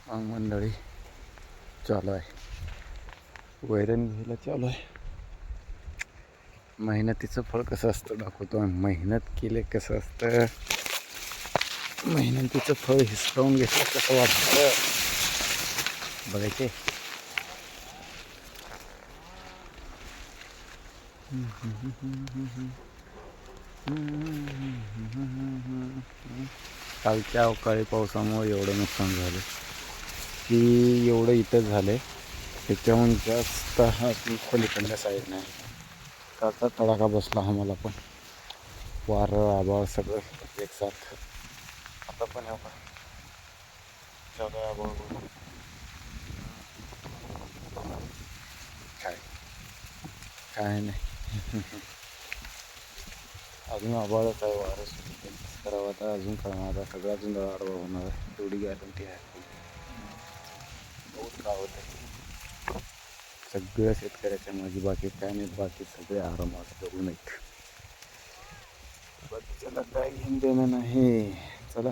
मग मंडळी चालू आहे, वैरण घ्यायला चालू आहे. मेहनतीचं फळ कसं असतं दाखवतो. मेहनत केले कसं असतं, मेहनतीचं फळ हिसकावून घेतलं कसं वाटतं बघायचे. कालच्या अवकाळी पावसामुळे एवढं नुकसान झालं की एवढं इथं झालं. त्याच्याहून जास्त हा पलीकडल्या साईड नाही. कालचा तडाखा बसला आम्हाला पण, वारं आभाळ सगळं एकसाथ. आता पण चालू आभाळ बघून काय नाही. अजून आभाळच आहे, वारं सुटते करावं आता. अजून कळणार सगळं, अजून आडवा होणार आहे तेवढी गॅरंटी आहे. बहुत काय होतं सगळ्या शेतकऱ्याच्या माझी, बाकी काय नाही. बाकी सगळे आरामात करू नयेत, बाकीच्याला काय घेऊन देणं नाही. चला